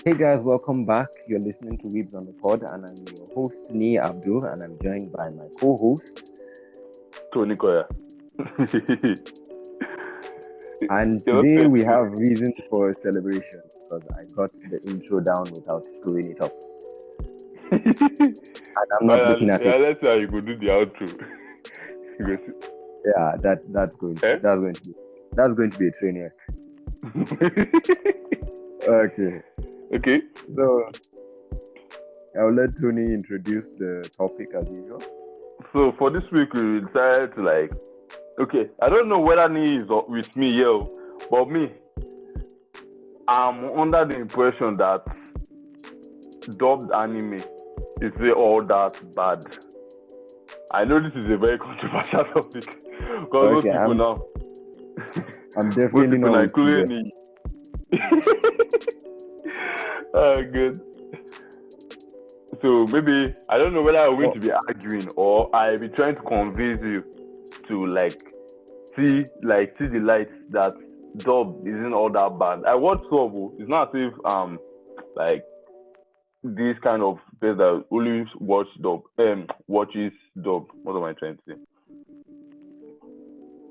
Hey guys, welcome back. You're listening to Weebs on the Pod, and I'm your host, Niyi Abdul, and I'm joined by my co-host. Tony Koya. And You're not today paying we me. have reason for celebration because I got the intro down without screwing it up, and I'm not looking Finally, at yeah, it. let's see how you could do the outro. You go Yeah, that's going see. to that's going to be a train wreck. Okay, Okay. so I'll let Tony introduce the topic as usual. So for this week, we decided to okay, I don't know whether Ni is with me here, but me, I'm under the impression that dubbed anime is all that bad. I know this is a very controversial topic because most Okay, people now, I'm most definitely people not now, with you there. including me. Oh, good. So maybe I don't know whether I'm going Well, to be arguing or I'll be trying to convince you to see the light that dub isn't all that bad. I watch sub. It's not as if like this kind of place that only watches dub. What am I trying to say?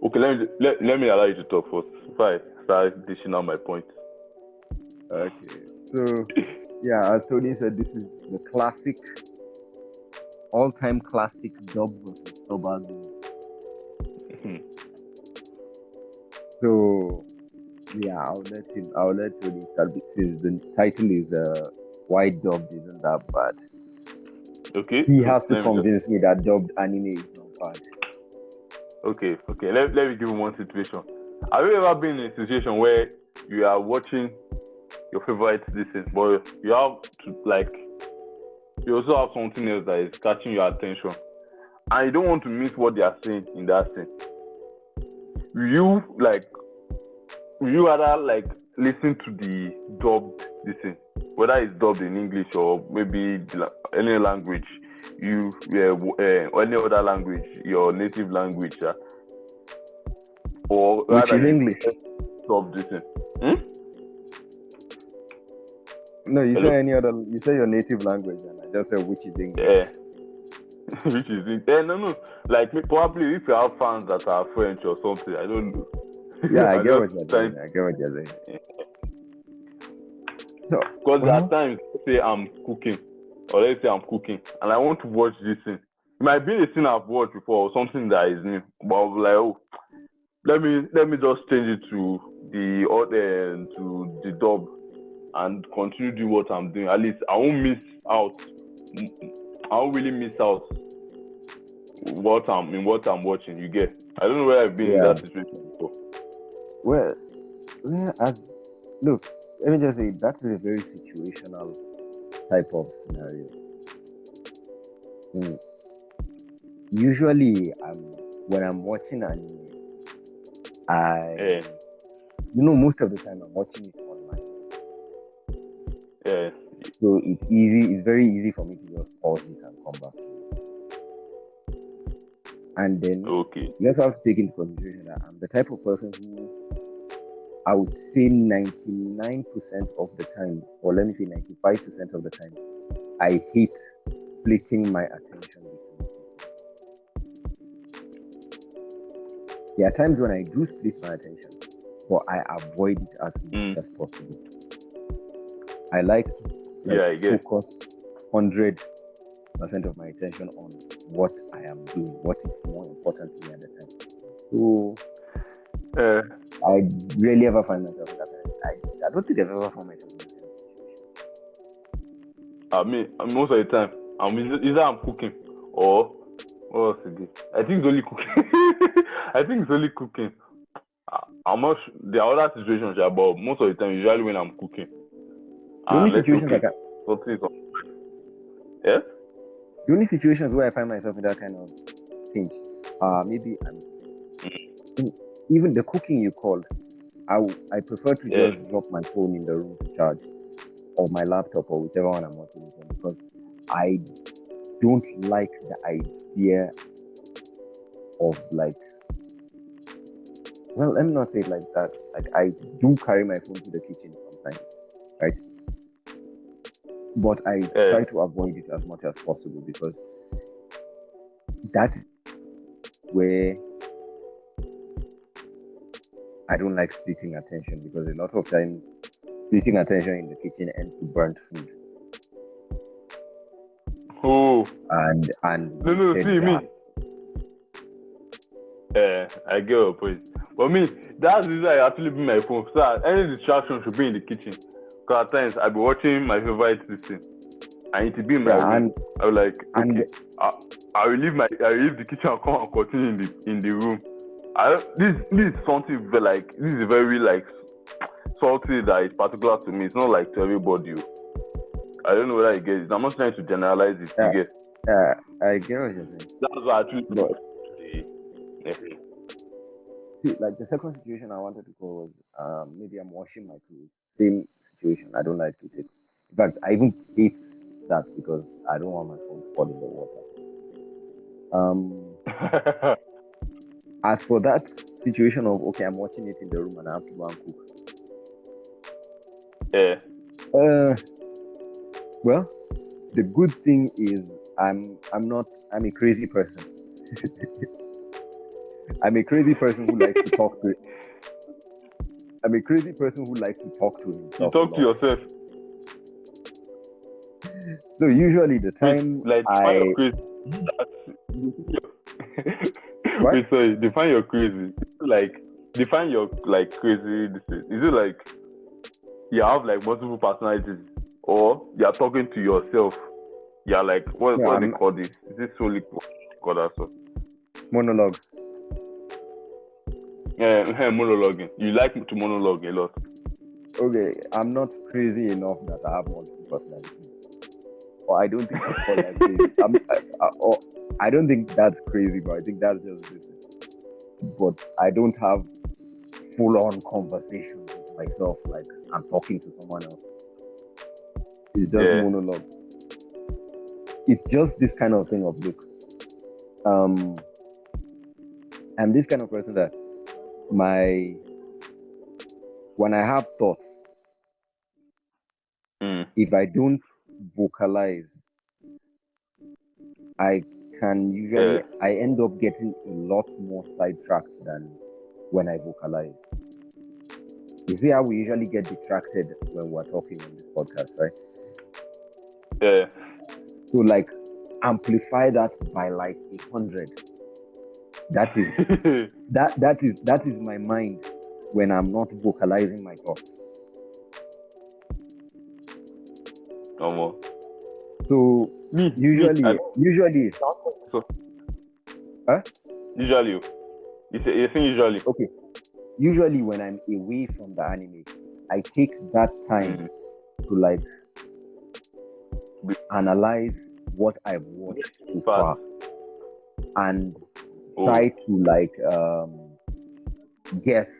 Okay, let me allow you to talk first before I start dishing out my point. okay, so yeah, as Tony said, this is the classic, all-time classic dub versus sub argument. So yeah, I'll let Tony start since the title is "Why Dubbed Isn't That Bad." Okay, He so has to let me just convince me that dubbed anime is not bad. okay. Let me give you one situation. Have you ever been in a situation where you are watching your favorite this thing, but you have to you also have something else that is catching your attention, and you don't want to miss what they are saying in that scene. You will you rather listen to the dubbed this thing, whether it's dubbed in English or maybe any language or any other language, your native language, or Which rather is you English. dubbed this thing. Hmm? No, you Hello. say any other. You say your native language, and I just said which is English. Yeah. Which is it? No. Probably if you have fans that are French or something, I don't know. Yeah, I I get just what you're trying saying. I get what you're saying. So because there are well, times say I'm cooking or let's say I'm cooking and I want to watch this thing. It might be a thing I've watched before or something that is new, but I'll be like, oh, let me just change it to the dub and continue doing what I'm doing. At least I won't miss out. I won't really miss out what I'm watching. You get? I don't know where I've been in yeah. that situation before. Well, as look, let me just say that is a very situational type of scenario. Mm, Usually, when I'm watching anime, Yeah, most of the time I'm watching it online, yeah. so it's easy. It's very easy for me to just pause it and come back to it. And then Okay. you also have to take into consideration that I'm the type of person who I would say 99% of the time, or let me say 95% of the time, I hate splitting my attention between two. There are times when I do split my attention, but I avoid it as much Mm. as possible. I like to Yeah, I get. focus 100% of my attention on what I am doing, what is more important to me at the time. So Uh, I rarely ever find myself in that kind. I don't think I've ever found myself in that kind of situation. I mean, most of the time, either I'm cooking or what else again? I think it's only cooking. I think it's only cooking. I'm not sure. There are other situations, yeah, but most of the time, usually when I'm cooking, The only and let's say, situations I okay, can, something is on. Yeah? the only situations where I find myself in that kind of pinch, maybe I'm in, even the cooking you called. I prefer to Yeah. just drop my phone in the room to charge, or my laptop, or whichever one I'm watching it on, because I don't like the idea of well, let me not say it like that. Like I do carry my phone to the kitchen sometimes, right? but I try to avoid it as much as possible because that's where I don't like splitting attention, because a lot of times splitting attention in the kitchen ends to burnt food Oh, and no, wasted see me. gas. I get your point. For me, that's the reason I actually bring my phone. So any distraction should be in the kitchen. Because at times I'll be watching my favorite thing, and it will be in my Yeah, room. I'm like, and okay, I will leave the kitchen and come and continue in the room. This is something like, this is very like salty that is particular to me. It's not like to everybody. I don't know whether you get it. I'm not trying to generalize it. You get? I get what you're saying. That's why I actually. But see, like the second situation I wanted to call was maybe I'm washing my clothes. Same situation. I don't like to take. In fact, I even hate that because I don't want my phone to fall in the water. As for that situation of, okay, I'm watching it in the room and I have to go and cook. Well, the good thing is I'm a crazy person. I'm a crazy person who likes to talk to. I'm a crazy person who likes to talk to himself. You talk to yourself. So usually the time like I what? Wait, sorry, define your crazy. Like define your like crazy. Is it like you have like multiple personalities, or you are talking to yourself? You're like what No, they call this? Is this solely called also? Monologue. Monologuing. You like to monologue a lot. Okay, I'm not crazy enough that I have multiple personalities. Or I don't think I'd call that crazy. I don't think that's crazy, but I think that's just different. But I don't have full-on conversations with myself like I'm talking to someone else. It's just monologue. It's just this kind of thing of, look, I'm this kind of person that when I have thoughts, if I don't vocalize, I can usually I end up getting a lot more sidetracked than when I vocalize. You see how we usually get distracted when we're talking on this podcast, right? Yeah. So like amplify that by like 100. That is my mind when I'm not vocalizing my thoughts. So usually so huh? Usually you think usually. Okay. Usually when I'm away from the anime, I take that time to like analyze what I've watched so far and try to like guess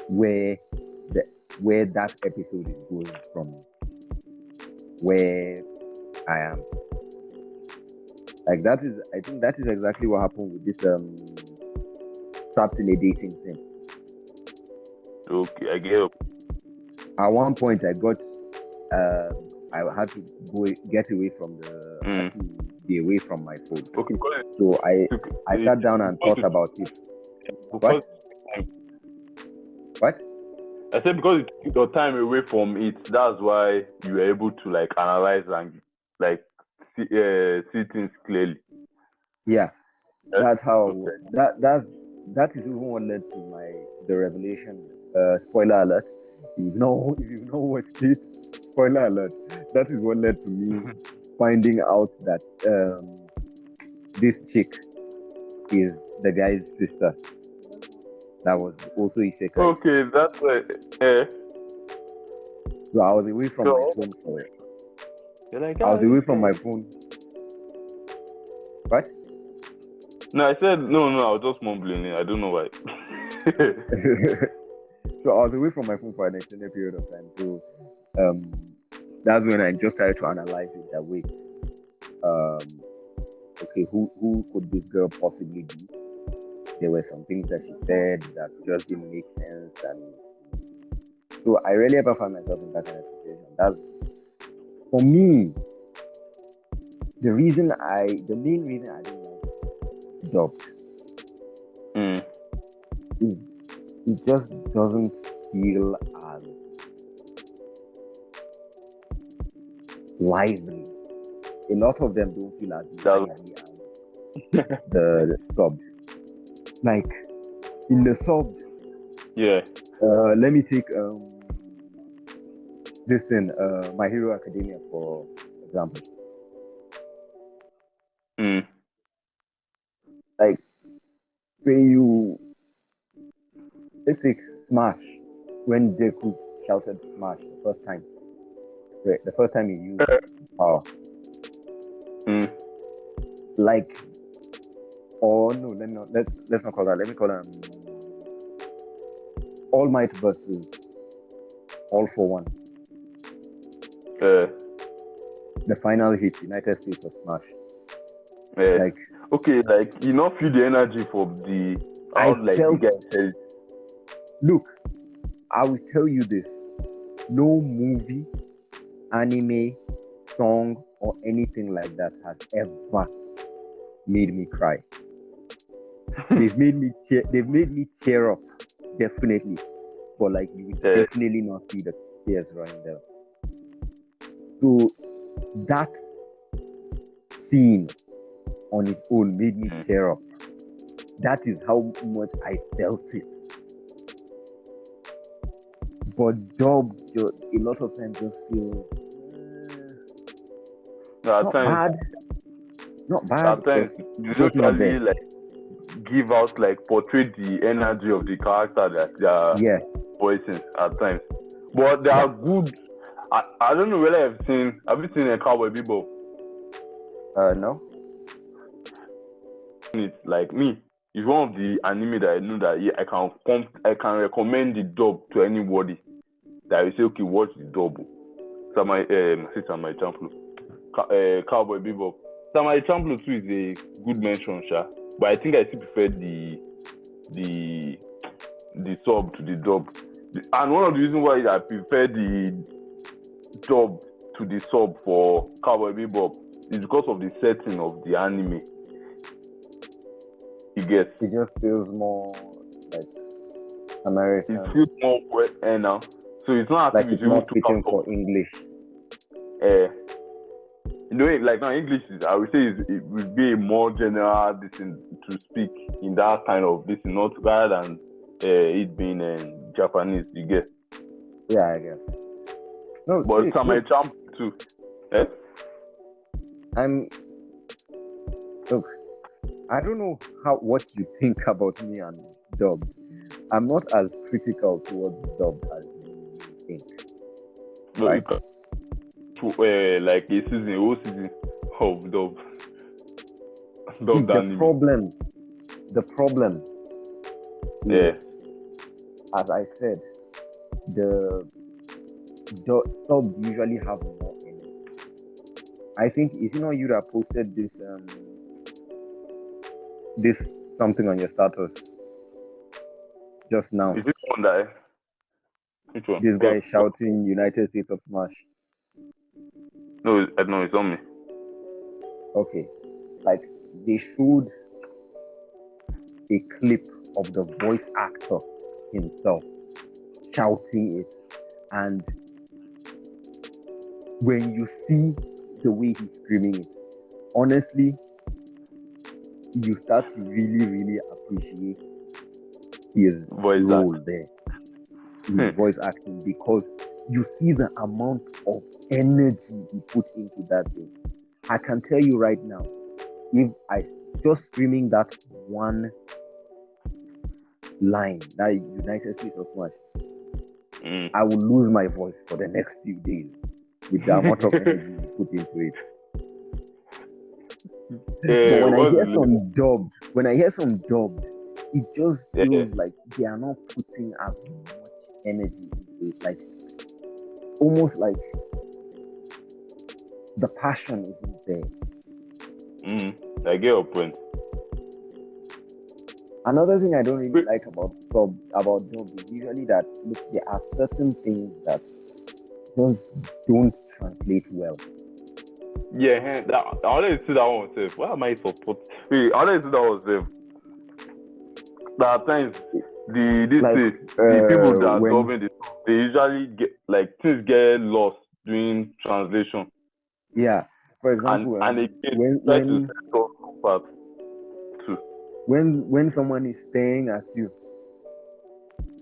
where that episode is going from where I am. Like I think that is exactly what happened with this trapped in a dating sim. Okay, I get it. At one point I got I had to get away from I had to be away from my phone. Okay, so I sat down and thought about it. What? I said because it took your time away from it, that's why you were able to like analyze and like see things clearly. Yeah, that's how that is even what led to the revelation. Spoiler alert! If you know watched it, spoiler alert. That is what led to me finding out that this chick is the guy's sister. That was also isekai. Okay, that's right. So I was away from my phone for it. I was away from my phone. What? No, I said no. I was just mumbling. I don't know why. So I was away from my phone for an extended period of time. So that's when I just started to analyze it. That wait, okay, who could this girl possibly be? There were some things that she said that just didn't make sense, and so I really ever found myself in that kind of situation. for me, the main reason I don't like dubbed is it just doesn't feel as lively. A lot of them don't feel as lively as the sub. Like in the sub, Yeah. let me take this in My Hero Academia for example. Like when you let's take Smash when Deku shouted Smash the first time. The first time he used power. Like or no, let's not call that. Let me call it All Might versus All for One. The final hit, United States of Smash. Like okay, like you not feel the energy from the the guy says. Look, I will tell you this. No movie, anime, song, or anything like that has ever made me cry. They've made me tear up, definitely. But like you will definitely not see the tears running there. So that scene on its own made me tear up. That is how much I felt it. But dub, a lot of times just feels not bad. At times, you don't really like give out like portray the energy of the character that they are voicing at times. But they are good. I don't know whether have you seen a Cowboy Bebop? No. It's like me. It's one of the anime that I know that I can recommend the dub to anybody. That I say, okay, watch the dub. Samurai Champloo. Cowboy Bebop. Samurai Champloo too is a good mention, sha. But I think I still prefer the sub to the dub. And one of the reasons why I prefer the dub to the sub for Cowboy Bebop is because of the setting of the anime. It just feels more like American. It feels more wet now. So it's not like it's more fitting for English. You know, like now English is, I would say, it would be a more general thing to speak in that kind of this, not rather than it being Japanese. You get? Yeah, I guess. No, but Samurai Champloo too. Look, I don't know what you think about me and dub. I'm not as critical towards dub as you think. No, right? Like a whole season of dub. The problem is, as I said, the sub usually have more energy. I think if you know you have posted this something on your status just now. Is it one that? Which one? This guy shouting United States of Smash. No, it's on me. Okay. Like they showed a clip of the voice actor himself shouting it, and when you see the way he's screaming it, honestly, you start to really, really appreciate his role there, his voice acting, because you see the amount of energy he put into that thing. I can tell you right now, if I just screaming that one line, that United States of Smash, I will lose my voice for the next few days with the amount of energy you put into it. But when I hear some dubbed, it just feels like they are not putting as much energy into it. Like almost like the passion isn't there. I get your point. Another thing I don't really like about dub is usually that, look, there are certain things that just don't translate well. Yeah, I wanted to see that one safe. Why am I support? Wait, I wanted to see that one safe. That at times Like the people that are when dubbing they usually get like things get lost during translation, yeah, for example, and again when try to when set up part too. when someone is staring at you,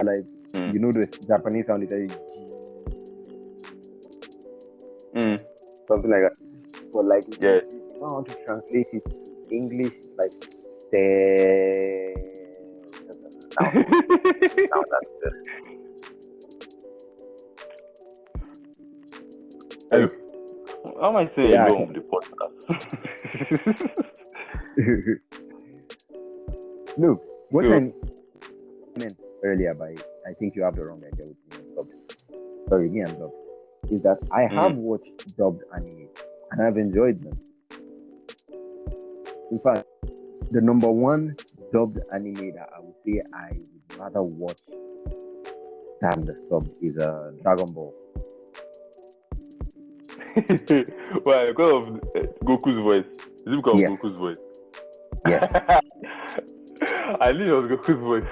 like Mm. the Japanese sound is like Mm. something like that. But like Yeah. if you know how to translate it to English, it's like stare. Now that's good. Hey, Like how am I saying yeah. alone on the podcast? Look, what So, I meant earlier by I think you have the wrong idea with me and dubbed. Sorry, me and dubbed. Is that I have watched dubbed anime and I've enjoyed them. In fact, the number one dubbed anime that I would say I would rather watch than the sub is Dragon Ball. why? Because of Goku's voice. Is it because of Goku's Yes, voice? yes. I knew it was Goku's voice.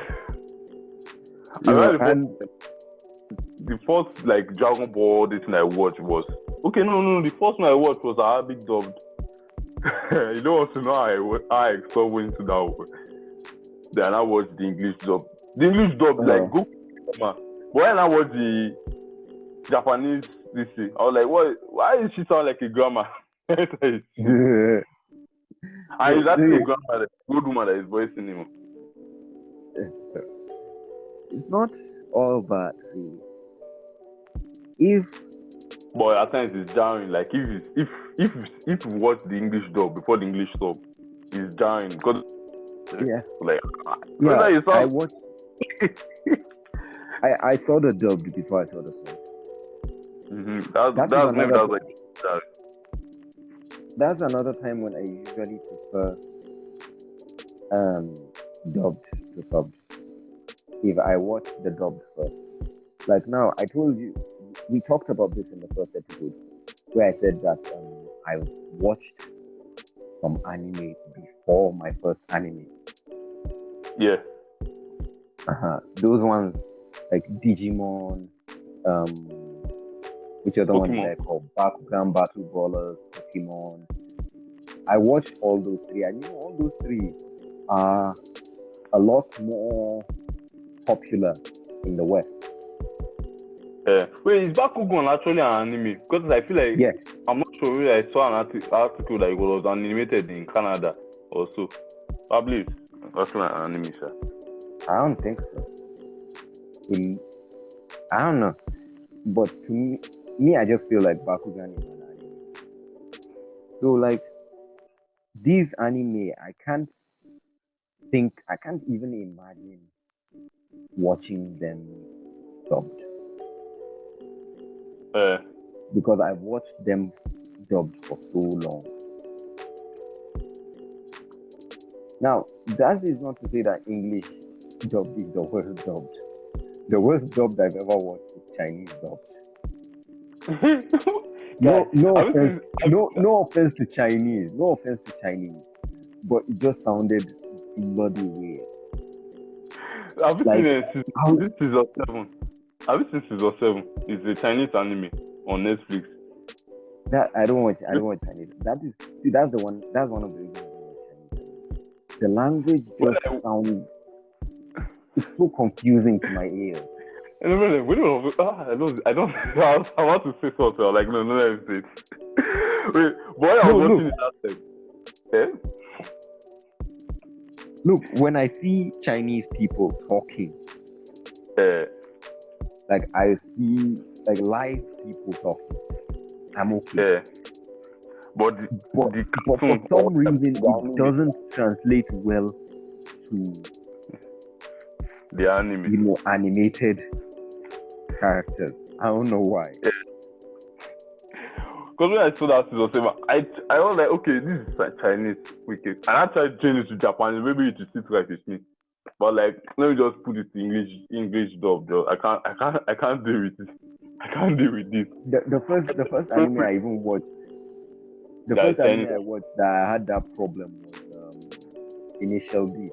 I remember And the first like Dragon Ball this thing I watched was okay. No. The first one I watched was Arabic dubbed. You don't want to know how I explored into that one. Then I watched the English dub. The English dub like Goku, but when I watched the Japanese this thing, I was like, what? Why does she sound like a grandma? And it's actually a grandma, good woman that is voicing him. it's not all bad, really. If But at times it's jarring. Like if you watch the English dub before the English dub, it's jarring because yeah, like yeah, you I sound. watched. I saw the dubbed before I saw the sub. That's maybe that's like that. That's another time when I usually prefer dubbed to subbed. If I watch the dubbed first, like now I told you, we talked about this in the first episode where I said that I watched some anime before my first anime. Yeah. Those ones like Digimon, which other one did I call? Bakugan, Battle Brawlers, Pokemon. I watched all those three. I knew all those three are a lot more popular in the West. Wait, is Bakugan actually an anime? Because I feel like yes. I'm not sure whether I saw an article that it was animated in Canada or so. Probably it's actually an anime, sir. I don't think so. I don't know. But to me, I just feel like Bakugan is an anime. So like these anime, I can't even imagine watching them dubbed. Because I've watched them dubbed for so long. Now, that is not to say that English dubbed is the worst dubbed. The worst dubbed I've ever watched is Chinese dubbed. No offense to Chinese. No offense to Chinese. But it just sounded bloody weird. Have you seen this season 7? Have you seen season 7? It's a Chinese anime on Netflix. That I don't watch Chinese. That's one of the reasons I don't watch Chinese. The language just sounds it's so confusing to my ears. And then we don't. I don't. I want to say something. I'm like, no, let me say it. Wait, boy, I was watching it last time. Look, when I see Chinese people talking, like I see like live people talking, I'm okay. But for some reason it doesn't translate well to the anime. Animated characters. I don't know why. Because when I saw that season 7, I was like, okay, this is like Chinese wicked. And I tried to change it to Japanese. Maybe it will sit right with me. But like, let me just put it to English dub. I can't do it. I can't deal with this. The first anime I even watched, the That first is anime Chinese. I watched that I had that problem was Initial D.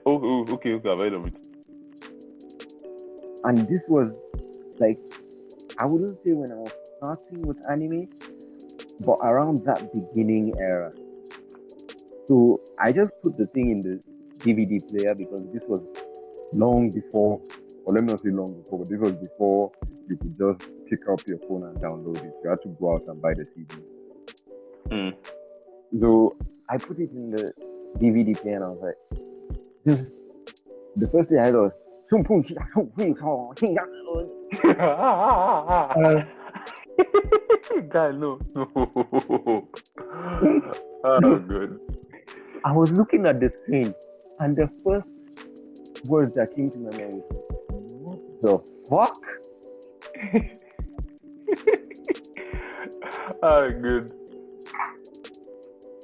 Oh, okay, I've heard of it. And this was like, I wouldn't say when I was starting with anime, but around that beginning era. So I just put the thing in the DVD player because this was long before, or let me not say long before, but this was before you could just pick up your phone and download it. You had to go out and buy the CD. Mm. So I put it in the DVD player and I was like, just the first thing I had was, Guy, no. Oh, good. I was looking at the screen and the first words that came to my mind was, what the fuck? Oh, good.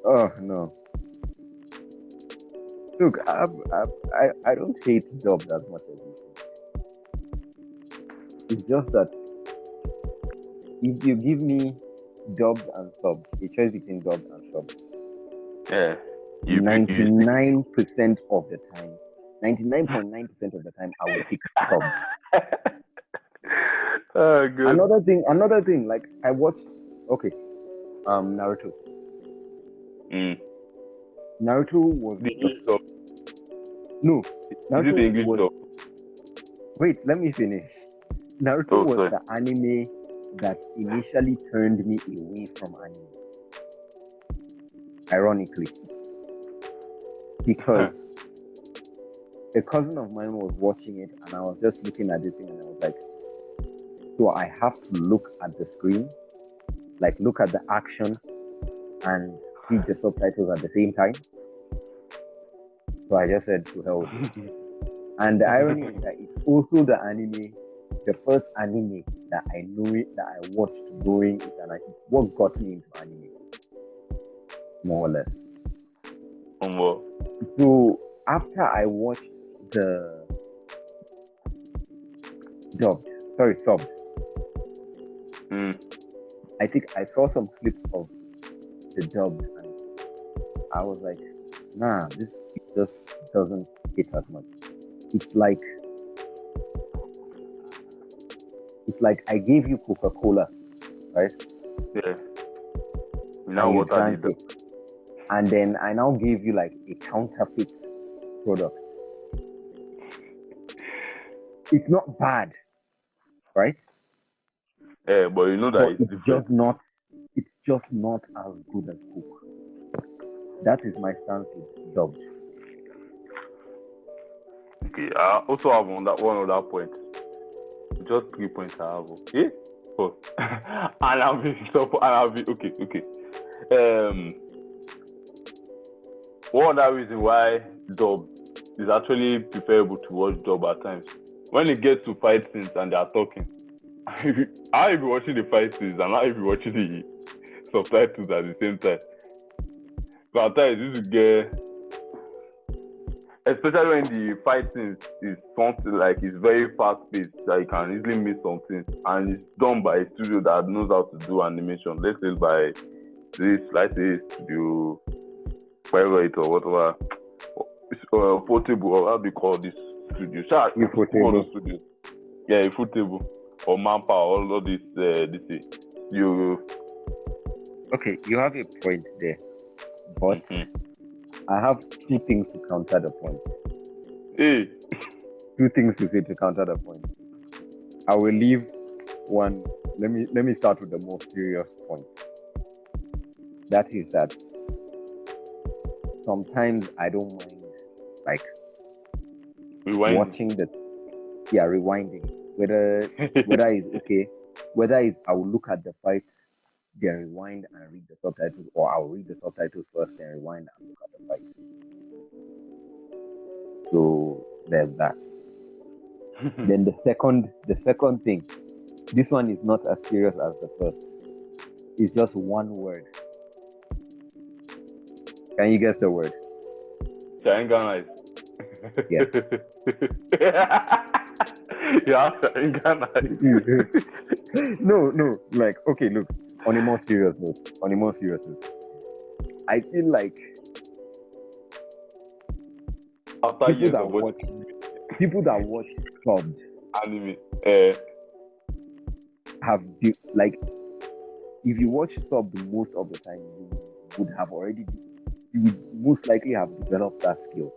Oh no. Look, I don't hate dubbed as much as you think. It's just that if you give me dubbed and subbed, a choice between dubbed and subbed, Yeah. You 99% of the time, 99.9% of the time, I will pick subbed. Oh, good. Another thing, like I watched, okay, Naruto. Mm. Naruto was The English dub. no, Is it Naruto the English was, dub? wait, let me finish. Naruto Oh, was sorry. the anime that initially turned me away from anime. Ironically, because a cousin of mine was watching it and I was just looking at this thing and I was like, so I have to look at the screen, like look at the action and read the subtitles at the same time. So I just said to hell with it. And the irony is that it's also the anime, the first anime that I know it, that I watched growing it, and it's what got me into anime, more or less. So after I watched the dubbed, sorry, subbed, I think I saw some clips of the dubbed, and I was like, nah, this just doesn't hit as much. It's like I gave you Coca-Cola, right? Yeah. And you What I drank did. it. And then I now gave you like a counterfeit product. It's not bad, right? Yeah, but you know that But it's different. it's just not as good as Coke. That is my stance with dubbed. Okay, I also have one other point. Just 3 points I have. Okay? Oh. And I'll be okay. One other reason why dub is actually preferable to watch dub at times. When it gets to fight scenes and they are talking, I will be watching the fight scenes and I will be watching the subtitles at the same time. So at times you should get, especially when the fight scenes is something like it's very fast paced that you can easily miss something, and it's done by a studio that knows how to do animation. Let's say by this, like this studio, whatever it or whatever, portable or how do you call this studio? Sure, all those studios. Yeah, Footable or Manpower, all this you. Okay, you have a point there, but I have two things to counter the point. Hey. Two things to say to counter the point. I will leave one. Let me start with the most serious point. That is that sometimes I don't mind like watching rewinding. Whether it's okay, whether it's I will look at the fights, then rewind and read the subtitles, or I'll read the subtitles first, then rewind and look at the fights. So there's that. Then the second thing, this one is not as serious as the first. It's just one word. Can you guess the word? Sharingan. Yes. Yeah, in Ghana. No, like okay, look, on a more serious note, I feel like After people years that of watch watching subbed anime, have like if you watch subbed most of the time, you would most likely have developed that skill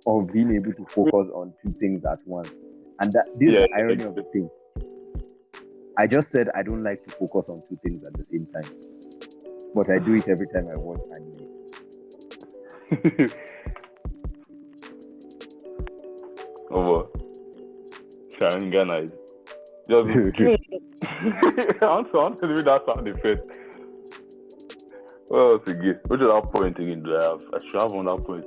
of being able to focus on two things at once. And that this is yeah, the irony of the thing. I just said I don't like to focus on two things at the same time, but I do it every time I watch anime. over Sharon Ghana is just I want to do that sound effect. What else again? What is that point again? Do I have? I should have on that point.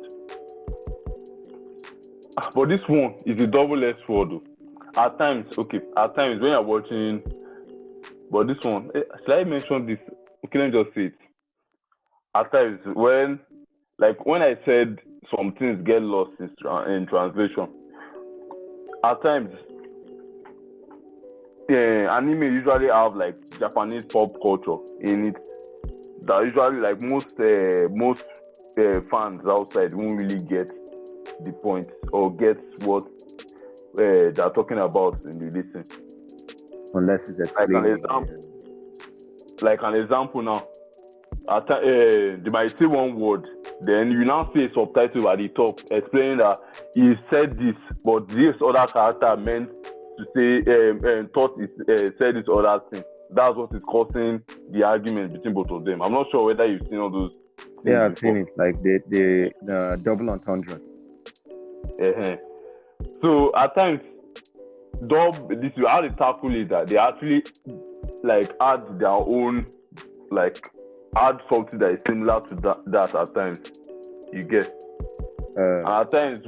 But this one is a double-edged sword. At times when you're watching, but this one, should I mention this? Okay, let me just say it. At times when I said some things get lost in translation, at times anime usually have like Japanese pop culture in it that usually like most fans outside won't really get the point or get what they're talking about in the listen. Unless it's like an example now. They might say one word, then you now see a subtitle at the top explaining that he said this, but this other character meant to say thought he said this other thing. That's what is causing the argument between both of them. I'm not sure whether you've seen all those things. Yeah, I've seen it. Like the double entendre. So at times, this is how they tackle it, that they actually like add their own, like add something that is similar to that at times. You get. And at times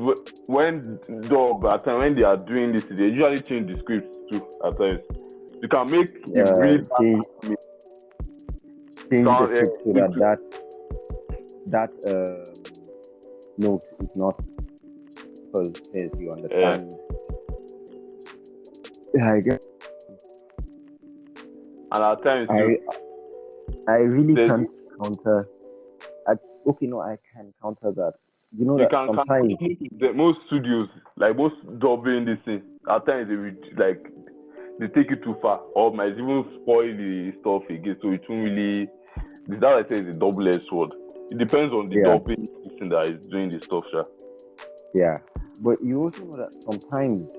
when they are doing this, they usually change the script too. At times, you can make it really change the script so that note is not, because you understand. Yeah, I guess. And at times, I really can't counter. I can counter that. You know that sometimes most studios, like most dubbing this thing, at times they take it too far, or might even spoil the stuff again. So it won't really. That I say is a double-edged sword. It depends on the dubbing person that is doing the stuff, sure. Yeah, but you also know that sometimes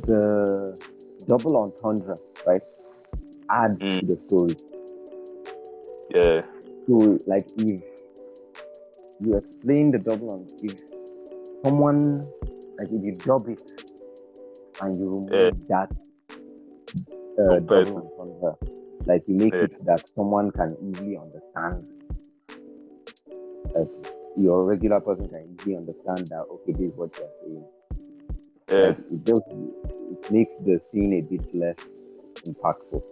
the double entendre, right, adds to the story. Yeah. So, like, if you explain the double entendre, if someone, like, if you dub it and you remove that double entendre, like, you make it that someone can easily understand. Like, your regular person can easily understand that, okay, this is what you're saying. Like, it makes the scene a bit less impactful.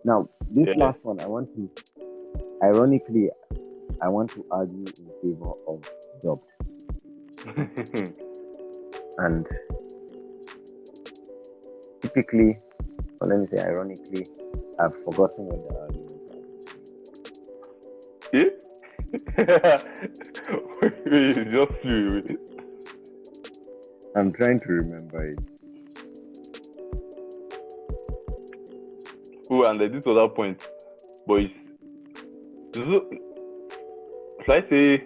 Now, this last one, I want to argue in favor of dubbed. And typically, or let me say ironically, I've forgotten what the argument is. Just you. I'm trying to remember it. Oh, and this other point, boys. Should I say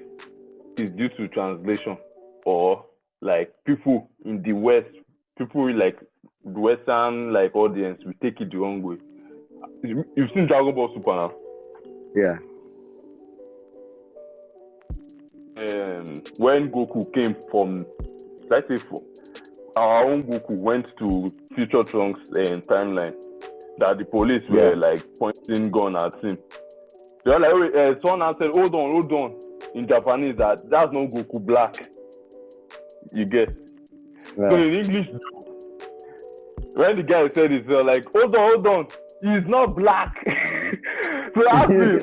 it's due to translation, or like people in the West, people like the Western like audience, we take it the wrong way? You've seen Dragon Ball Super now? Yeah. When Goku came from, let's say, our own Goku went to Future Trunks timeline, that the police were like pointing gun at him. They're like, someone said, hold on, in Japanese, that's not Goku Black. You get. Yeah. So in English, when the guy said it, they're like, hold on, he's not black. So ask me.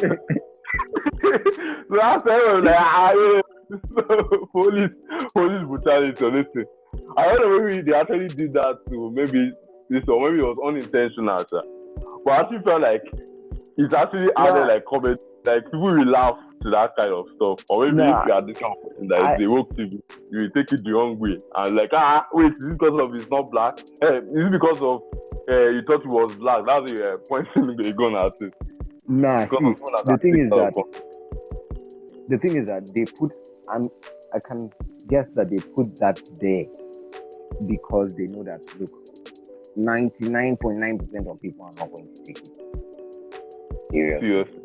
So ask everyone, like, police brutality or anything. I don't know, maybe they actually did that to maybe this, or maybe it was unintentional, sir. But I actually felt like it's actually added Nah, like comment, like people will laugh to that kind of stuff. Or maybe if nah. you are this kind of person that I is a woke TV, you will take it the wrong way and like, wait, is it because of it's not black? Is it because of you thought it was black? That's why you're pointing the gun at it. nah. Because See, of someone the that thing takes is out that of context. they put. I can guess that they put that there because they know that look, 99.9% of people are not going to take it seriously. Seriously.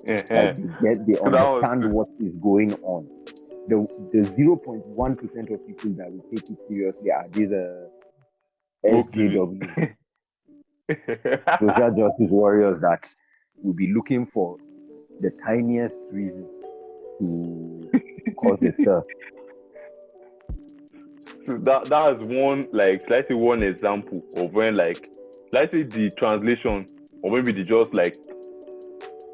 Yeah. Like they So that was understand what is going on. The 0.1% of people that will take it seriously are these woke TV. SJW, social justice warriors that will be looking for the tiniest reason to cause a stir. So that is one, like, let's say one example of when, like, let's say the translation, or maybe they just like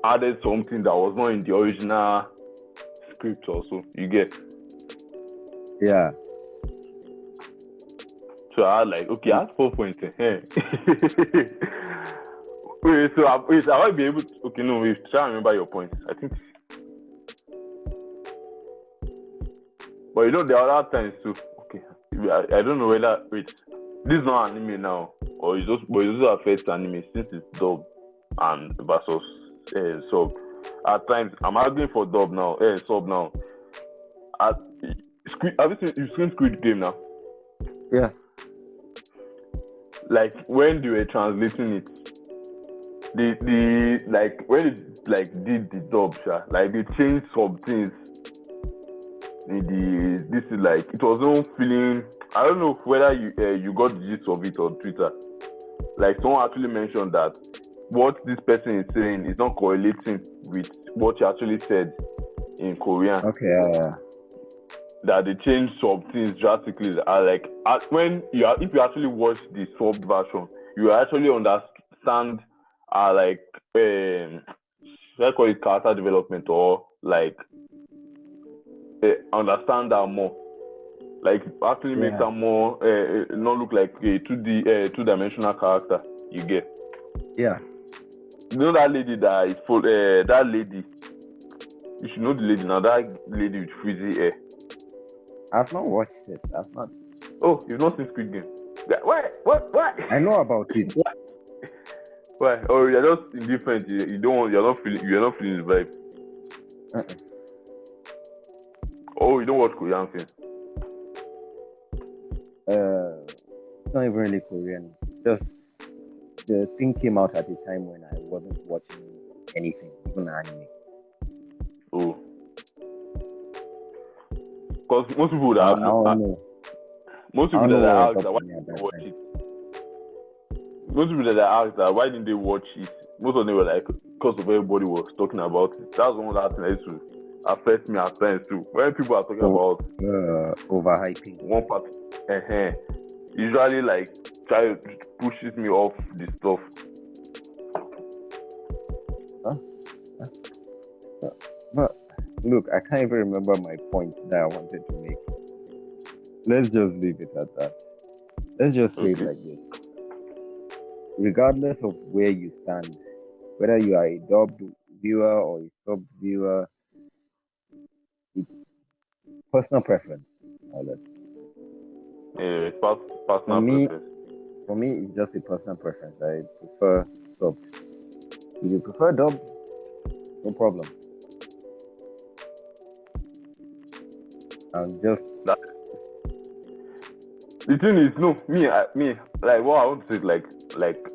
added something that was not in the original script also. You get. Yeah. So I had like, okay, I had 4 points. Wait, so I might be able to, okay, no, wait, try and remember your points. I think, but you know, there are other times too. Okay, I don't know whether, wait, this is not anime now, or it's just, but it also affects anime since it's dub and versus sub. At times, I'm arguing for dub now, sub now. Have you've seen Squid Game now? Yeah. Like when they were translating it, the like when it like did the dub, like they changed some things in the this is like it was not feeling. I don't know whether you got the gist of it on Twitter. Like someone actually mentioned that what this person is saying is not correlating with what he actually said in Korean. Okay. That they changed some things drastically. Like when if you actually watch the swapped version, you actually understand like should I call it character development, or like understand that more. Like actually makes Yeah. her more not look like a two-dimensional character. You get. Yeah. You know that lady that is full. That lady. You should know the lady now. That lady with frizzy hair. I've not watched it. I've not. Oh, you've not seen Squid Game? Why? What? I know about it. Why? Oh, you're just indifferent. You don't want. You're not feeling. You're not feeling the vibe. Uh-uh. Oh, you don't watch Korean films. It's not even really Korean. Just the thing came out at a time when I wasn't watching anything, even anime. Oh, because most people that I have no, don't know. most I people don't know that what I was ask up that why with me at didn't they that watch time. it. Most people that I asked that why didn't they watch it, most of them were like because of everybody was talking about it. That's one of that thing that used to affect me at times too. When people are talking about Overhyping. one part, usually like try to pushes me off the stuff. But look, I can't even remember my point that I wanted to make. Let's just leave it at that. Let's just say it Okay. like this. Regardless of where you stand, whether you are a dubbed viewer or a sub viewer, it's personal preference. Personal preference. For me, it's just a personal preference. I prefer dubbed. If you prefer dubbed, no problem. I'm just The thing is, no, me, like what I want to say, like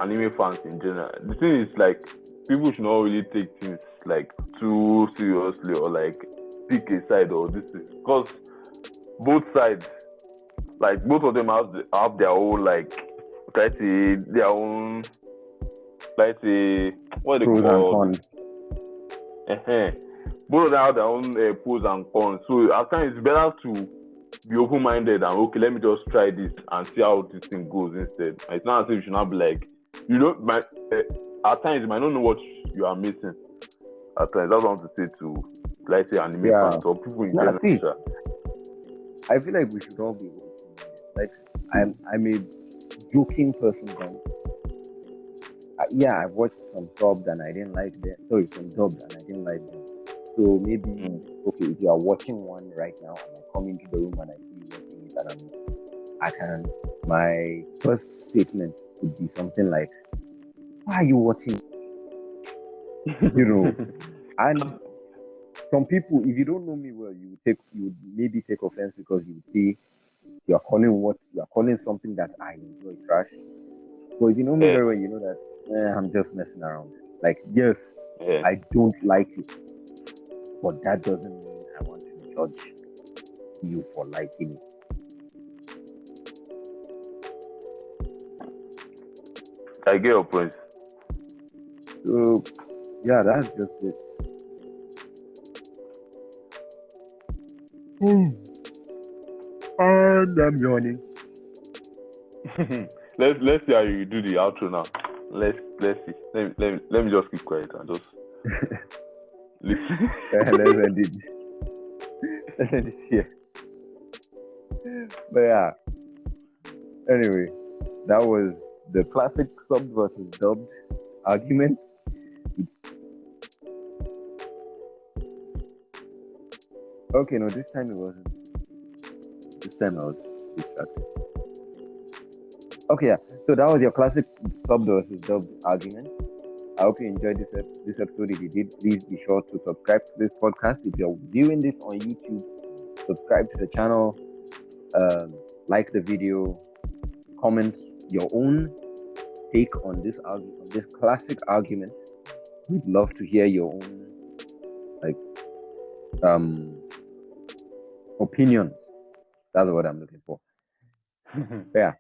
anime fans in general. The thing is, like people should not really take things like too seriously, or like pick a side or this thing, because both sides, like both of them have their own, like let's say their own, let's say what they pros and call. cons. Both of them have their own pros and cons. So at times it's better to be open-minded and okay, let me just try this and see how this thing goes instead. It's not as if you should not be like, you don't. At times you might not know what you are missing. At times, that's what I want to say to, let's say, anime fans or people in general. See, I feel like we should all be open. Like I'm a joking person then. Yeah, I've watched some subbed and I didn't like them. Sorry, some dubbed and I didn't like them. So maybe Mm. okay, if you are watching one right now and I come into the room and I see you watching it and I can my first statement would be something like, "Why are you watching?" You know, and some people, if you don't know me well, you would maybe take offense because you would say you are calling something that I enjoy trash. But if you know me Yeah, very well, you know that I'm just messing around. Like, yes, yeah. I don't like it, but that doesn't mean I want to judge you for liking it. I get your point. So yeah, that's just it. And I'm yawning. Let's see how you do the outro now. Let's see. Let me just keep quiet and just listen. Let's end it. Let's end it here. But yeah, anyway, that was the classic subbed versus dubbed argument. Okay, no, this time it wasn't. This time I was distracted. Okay, yeah. So that was your classic subbed versus dubbed argument. I hope you enjoyed this episode. If you did, please be sure to subscribe to this podcast. If you're viewing this on YouTube, subscribe to the channel, like the video, comment your own take on this classic argument. We'd love to hear your own like opinions. That's what I'm looking for. Yeah.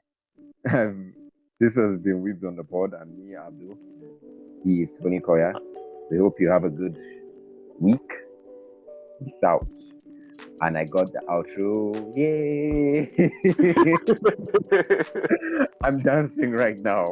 This has been Weebs on the Pod. I'm Niyi Abdul. He is Tony Koya. We hope you have a good week. Peace out. And I got the outro. Yay! I'm dancing right now.